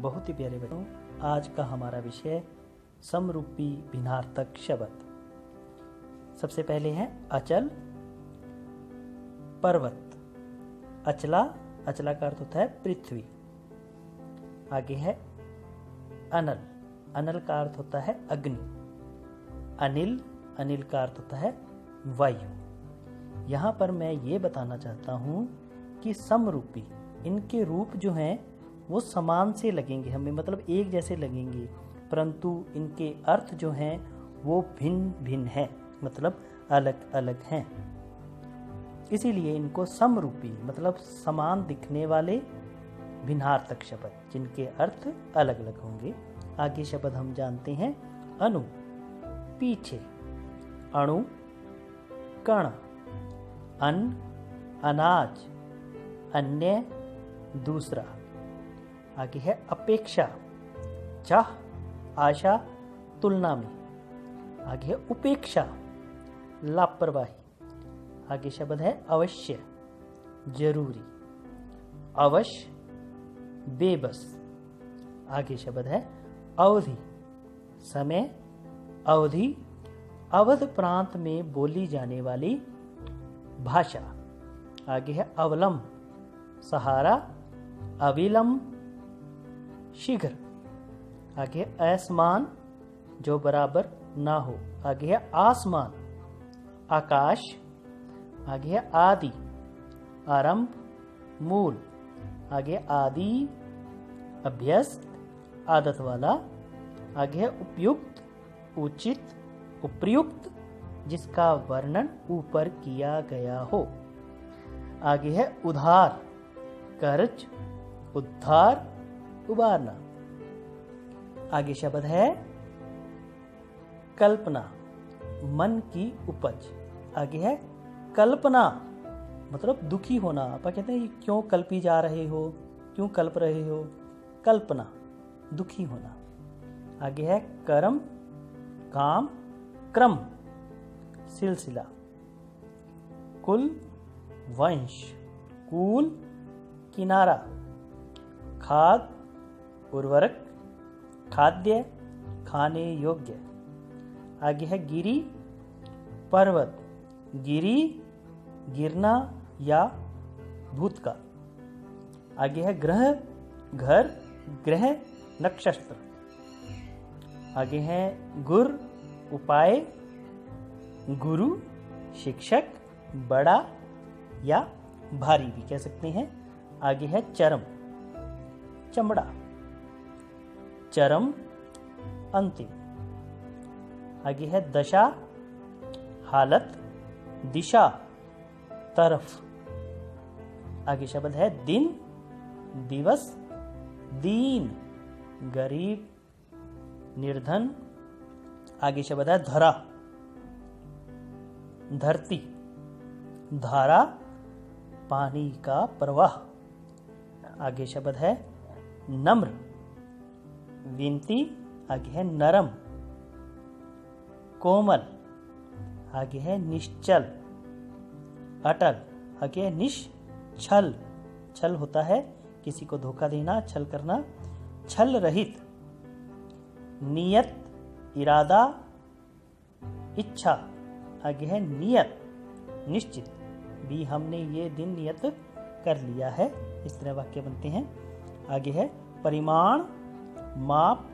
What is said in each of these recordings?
बहुत ही प्यारे बच्चों, आज का हमारा विषय समरूपी भिन्नार्थक शब्द। सबसे पहले है अचल पर्वत। अचला, अचला का अर्थ होता है पृथ्वी। आगे है अनल, अनल का अर्थ होता है अग्नि। अनिल, अनिल का अर्थ होता है वायु। यहाँ पर मैं ये बताना चाहता हूँ कि समरूपी, इनके रूप जो हैं वो समान से लगेंगे हमें, मतलब एक जैसे लगेंगे, परंतु इनके अर्थ जो हैं वो भिन्न भिन्न हैं, मतलब अलग अलग हैं। इसीलिए इनको समरूपी मतलब समान दिखने वाले भिन्नार्थक शब्द, जिनके अर्थ अलग अलग होंगे। आगे शब्द हम जानते हैं अणु, पीछे। अणु, कण, अन्न, अनाज, अन्य, दूसरा। आगे है अपेक्षा, चाह, आशा, तुलना में। आगे है उपेक्षा, लापरवाही। आगे शब्द है अवश्य, जरूरी। अवश्य, बेबस। आगे शब्द है अवधि, समय, अवधि, अवध प्रांत में बोली जाने वाली भाषा। आगे है अवलंब, सहारा, अविलंब, शीघ्र। आगे है असमान, जो बराबर ना हो। आगे है आसमान, आकाश। आगे है आदि, आरंभ, मूल। आगे आदि, अभ्यस्त, आदत वाला। आगे है उपयुक्त, उचित, उपयुक्त, जिसका वर्णन ऊपर किया गया हो। आगे है उधार, कर्ज, उद्धार, उबारना। आगे शब्द है कल्पना, मन की उपज। आगे है कल्पना, मतलब दुखी होना। आप कहते हैं क्यों कल्पी जा रहे हो, क्यों कल्प रहे हो, कल्पना, दुखी होना। आगे है कर्म, काम, क्रम, सिलसिला। कुल, वंश, कूल, किनारा। खाद, उर्वरक, खाद्य, खाने योग्य। आगे है गिरी, पर्वत, गिरी, गिरना या भूतकाल। आगे है ग्रह, घर, ग्रह, नक्षत्र। आगे है गुर, उपाय, गुरु, शिक्षक, बड़ा या भारी भी कह सकते हैं। आगे है चरम, चमड़ा, चरम, अंतिम। आगे है दशा, हालत, दिशा, तरफ। आगे शब्द है दिन, दिवस, दीन, गरीब, निर्धन। आगे शब्द है धरा, धरती, धारा, पानी का प्रवाह। आगे शब्द है नम्र, विनती। आगे है नरम, कोमल। आगे है निश्चल, अटल। आगे है निश्छल, छल होता है किसी को धोखा देना, छल करना। छल रहित, नियत, इरादा, इच्छा। आगे है नियत, निश्चित, भी हमने ये दिन नियत कर लिया है, इस तरह वाक्य बनते हैं। आगे है परिमाण, माप,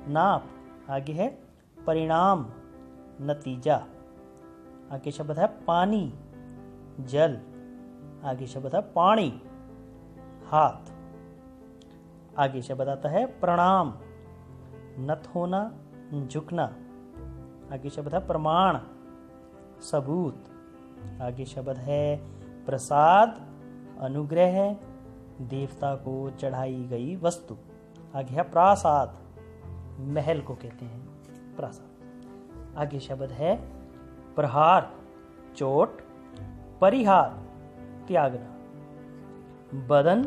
नाप। आगे है परिणाम, नतीजा। आगे शब्द है पानी, जल। आगे शब्द है पानी, हाथ। आगे शब्द आता है प्रणाम, नत होना, झुकना। आगे शब्द है प्रमाण, सबूत। आगे शब्द है प्रसाद, अनुग्रह, देवता को चढ़ाई गई वस्तु। आगे है प्रासाद, महल को कहते हैं प्रासाद। आगे शब्द है प्रहार, चोट, परिहार, त्यागना। बदन,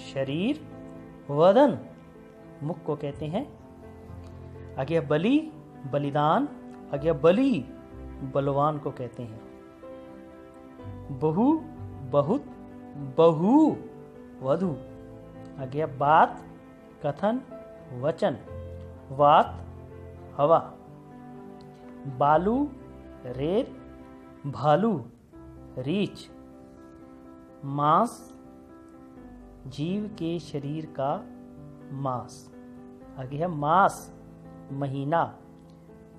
शरीर, वदन, मुख को कहते हैं। आगे है बलि, बलिदान। आगे है बलि, बलवान को कहते हैं। बहु, बहुत, बहु, वधु। आगे है बात, कथन वचन, वात हवा, बालू रेत, भालू रीछ, मांस जीव के शरीर का मांस। आगे है मास महीना,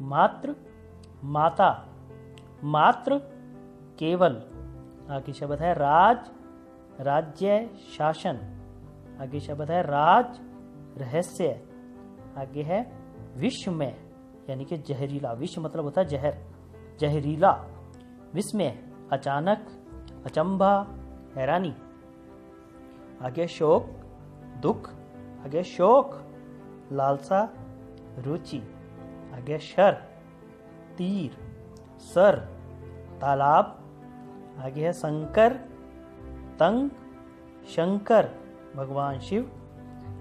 मात्र माता, मात्र केवल। आगे शब्द है राज राज्य शासन। आगे शब्द है राज रहस्य। आगे है विषमय यानी कि जहरीला। विष मतलब होता है जहर, जहरीला। विस्मय अचानक, अचंभा, हैरानी। आगे शोक दुख। आगे शोक लालसा, रुचि। आगे शर तीर, सर तालाब। आगे है शंकर तंग, शंकर भगवान शिव।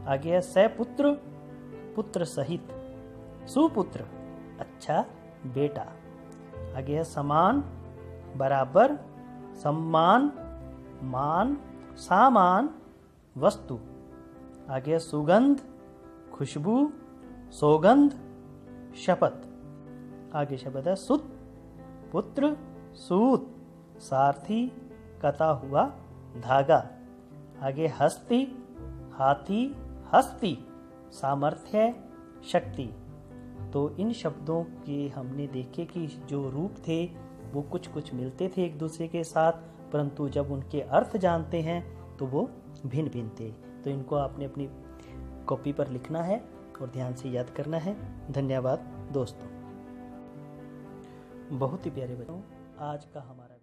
आगे है सपुत्र पुत्र सहित, सुपुत्र अच्छा बेटा। आगे है समान बराबर, सम्मान मान, सामान वस्तु। आगे है सुगंध खुशबू, सौगंध शपथ। आगे शब्द है सुत पुत्र, सूत सारथी, कता हुआ धागा। आगे हस्ती हाथी, हस्ती सामर्थ्य शक्ति। तो इन शब्दों के हमने देखे कि जो रूप थे वो कुछ कुछ मिलते थे एक दूसरे के साथ, परंतु जब उनके अर्थ जानते हैं तो वो भिन्न भिन्न थे। तो इनको आपने अपनी कॉपी पर लिखना है और ध्यान से याद करना है। धन्यवाद दोस्तों। बहुत ही प्यारे बच्चों, आज का हमारा